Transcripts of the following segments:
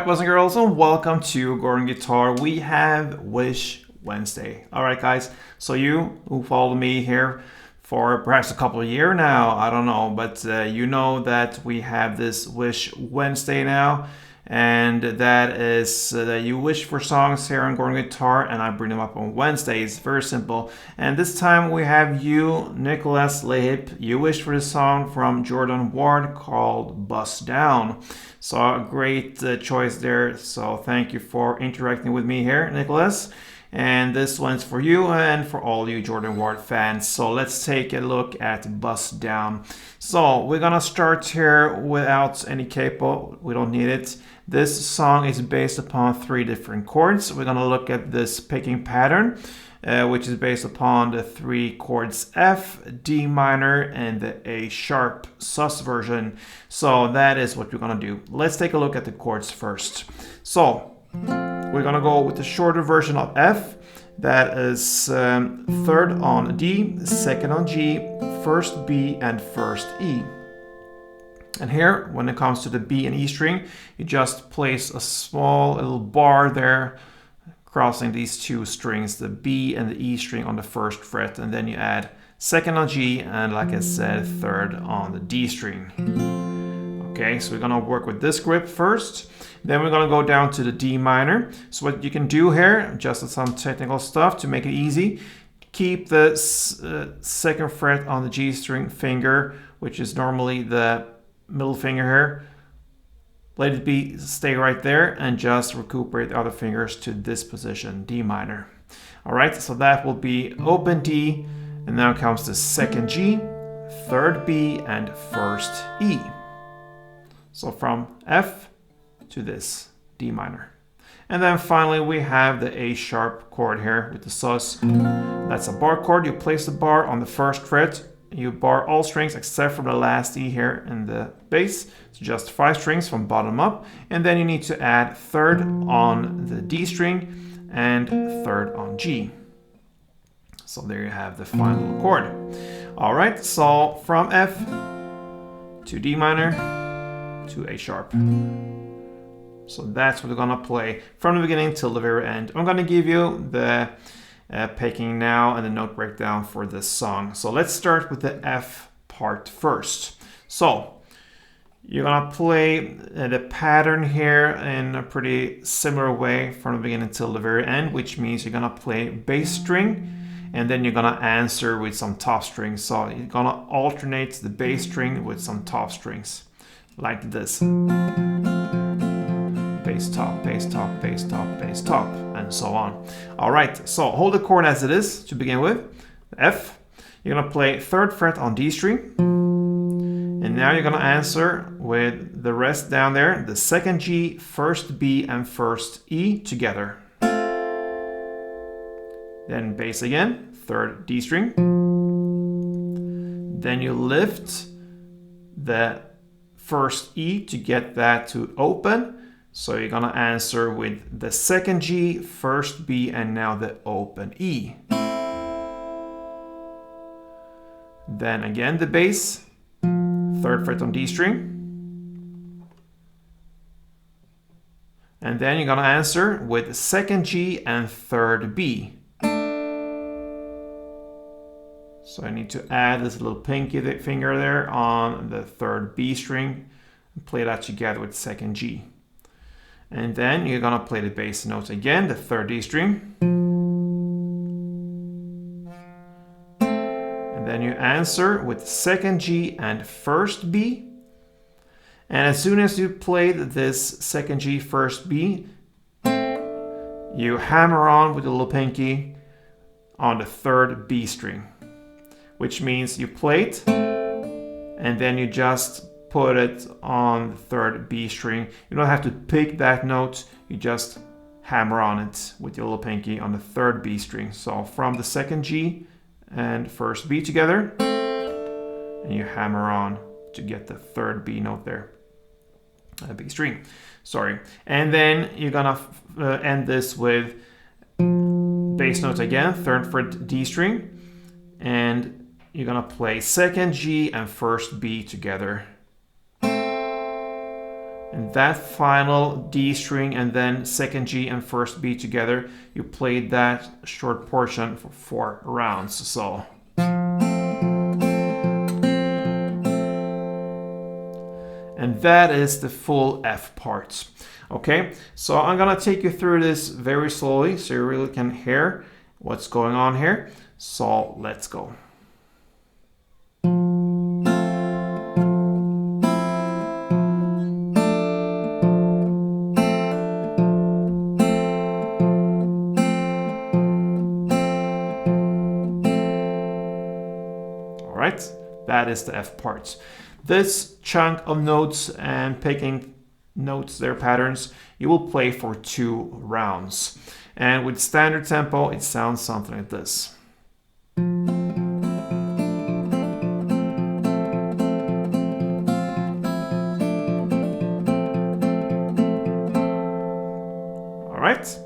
Alright, boys and girls, and welcome to Gordon Guitar. We have Wish Wednesday. Alright guys, so you who followed me here for perhaps a couple of years now, I don't know, but you know that we have this Wish Wednesday now, and that is that you wish for songs here on Gordon Guitar and I bring them up on Wednesdays. Very simple. And this time we have you, Nicholas Lehip. You wished for the song from Jordan Ward called BUSSDOWN. So a great choice there. So thank you for interacting with me here, Nicholas. And this one's for you and for all you Jordan Ward fans. So let's take a look at BUSSDOWN. So we're gonna start here without any capo. We don't need it. This song is based upon 3 different chords. We're gonna look at this picking pattern, which is based upon the 3 chords F, D minor, and the A sharp sus version. So that is what we're gonna do. Let's take a look at the chords first. So we're gonna go with the shorter version of F. That is 3rd on D, 2nd on G, 1st B, and 1st E. And here, when it comes to the B and E string, you just place a small little bar there, crossing these 2 strings, the B and the E string on the 1st fret, and then you add 2nd on G, and like I said, 3rd on the D string. Okay, so we're gonna work with this grip first. Then we're gonna go down to the D minor. So what you can do here, just some technical stuff to make it easy, keep the 2nd fret on the G string finger, which is normally the middle finger here. Let it be, stay right there, and just recuperate the other fingers to this position, D minor. All right, so that will be open D, and now comes the 2nd G, 3rd B, and 1st E. So from F to this D minor. And then finally we have the A sharp chord here with the sus. That's a bar chord. You place the bar on the 1st fret. You bar all strings except for the last E here in the bass. So just 5 strings from bottom up. And then you need to add 3rd on the D string and 3rd on G. So there you have the final chord. All right, so from F to D minor to A sharp. So that's what we're gonna play from the beginning till the very end. I'm gonna give you the picking now and the note breakdown for this song. So let's start with the F part first. So you're gonna play the pattern here in a pretty similar way from the beginning till the very end, which means you're gonna play bass string and then you're gonna answer with some top strings. So you're gonna alternate the bass string with some top strings like this. Bass top, bass top, bass top, bass top, and so on. All right, so hold the chord as it is to begin with, F. You're gonna play 3rd fret on D string, and now you're gonna answer with the rest down there, the 2nd G, 1st B, and 1st E together. Then bass again, 3rd D string. Then you lift the 1st E to get that to open. So you're gonna answer with the 2nd G, 1st B, and now the open E. Then again the bass, 3rd fret on D string. And then you're gonna answer with 2nd G and 3rd B. So I need to add this little pinky finger there on the 3rd B string and play that together with 2nd G. And then you're gonna play the bass notes again, the 3rd D string. And then you answer with 2nd G and 1st B. And as soon as you played this 2nd G, 1st B, you hammer on with the little pinky on the 3rd B string, which means you play it and then you just put it on the 3rd B string. You don't have to pick that note, you just hammer on it with your little pinky on the 3rd B string. So from the 2nd G and 1st B together, and you hammer on to get the 3rd B note there, B string, sorry. And then you're gonna end this with bass notes again, 3rd fret D string, and you're gonna play 2nd G and 1st B together. And that final D string and then second G and first B together, you played that short portion for 4 rounds. So and that is the full F part. Okay, so I'm gonna take you through this very slowly so you really can hear what's going on here. So let's go. Alright, that is the F part. This chunk of notes and picking notes, their patterns, you will play for 2 rounds. And with standard tempo, it sounds something like this. Alright,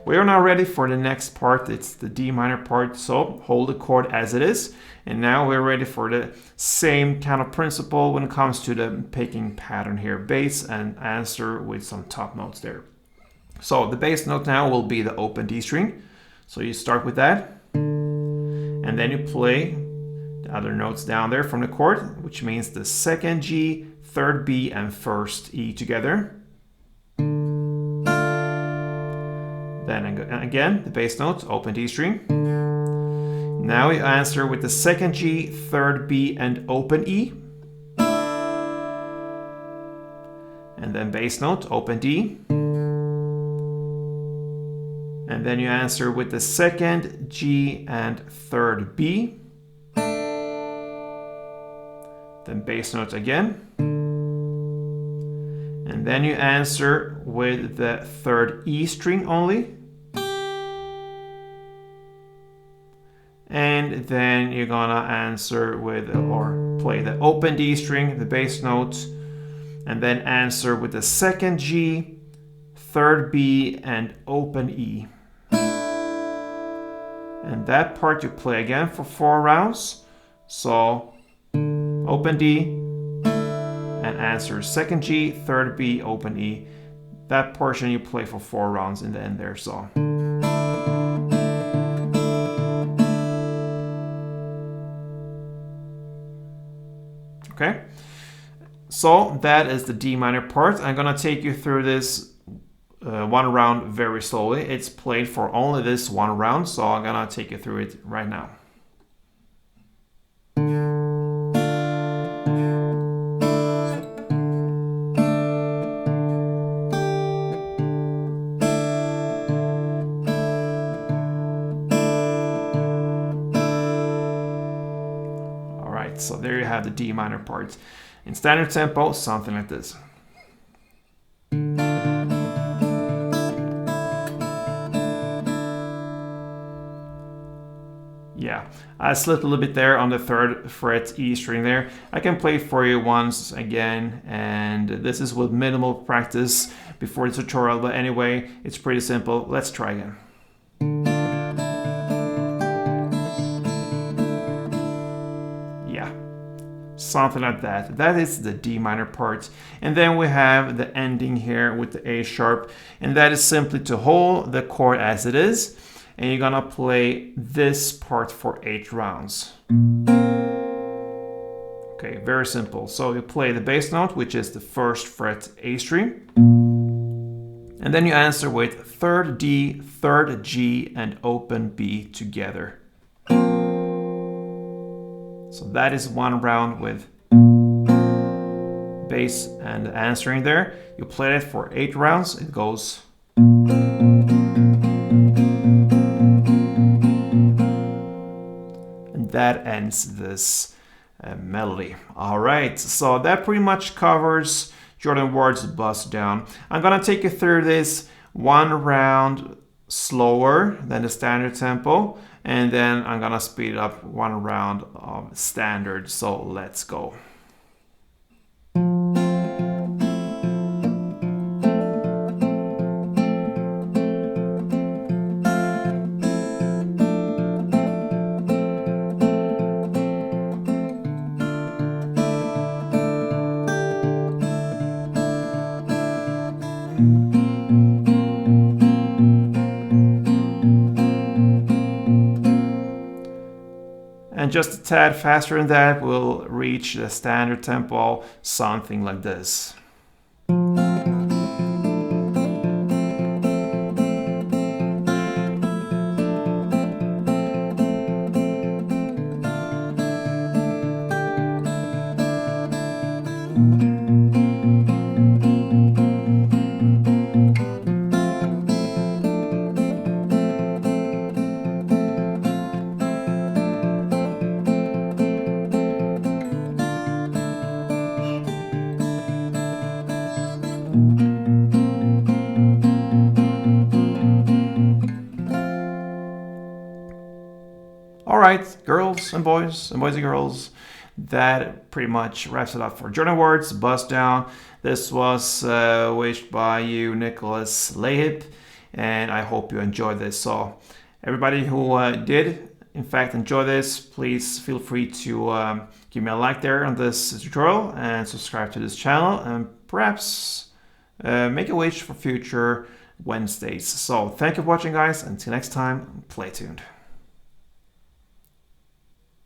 we are now ready for the next part. It's the D minor part, so hold the chord as it is. And now we're ready for the same kind of principle when it comes to the picking pattern here. Bass and answer with some top notes there. So the bass note now will be the open D string. So you start with that. And then you play the other notes down there from the chord, which means the second G, third B, and first E together. Then again, the bass notes, open D string. Now you answer with the second G, third B, and open E. And then bass note, open D. And then you answer with the second G and third B. Then bass note again. And then you answer with the third E string only. And then you're gonna answer with or play the open D string, the bass note, and then answer with the second G, third B, and open E. And that part you play again for 4 rounds. So open D and answer second G, third B, open E. That portion you play for 4 rounds in the end there. So. Okay, so that is the D minor part. I'm gonna take you through this 1 round very slowly. It's played for only this 1 round, so I'm gonna take you through it right now. Alright, so there you have the D minor part. In standard tempo, something like this. Yeah, I slipped a little bit there on the 3rd fret E string there. I can play it for you once again, and this is with minimal practice before the tutorial, but anyway, it's pretty simple. Let's try again. Yeah, something like that. That is the D minor part. And then we have the ending here with the A sharp, and that is simply to hold the chord as it is. And you're gonna play this part for 8 rounds. Okay, very simple. So you play the bass note, which is the 1st fret A string. And then you answer with 3rd D, 3rd G, and open B together. So that is 1 round with bass and answering there. You play it for 8 rounds. It goes. That ends this melody. All right, so that pretty much covers Jordan Ward's Bust Down. I'm gonna take you through this 1 round slower than the standard tempo, and then I'm gonna speed up 1 round of standard. So let's go. and just a tad faster than that, we'll reach the standard tempo, something like this. Alright, girls and boys and girls, that pretty much wraps it up for Journey Words, Bust Down. This was wished by you, Nicholas Lahip, and I hope you enjoyed this. So, everybody who did, in fact, enjoy this, please feel free to give me a like there on this tutorial and subscribe to this channel, and perhaps make a wish for future Wednesdays. So, thank you for watching, guys. Until next time, play tuned.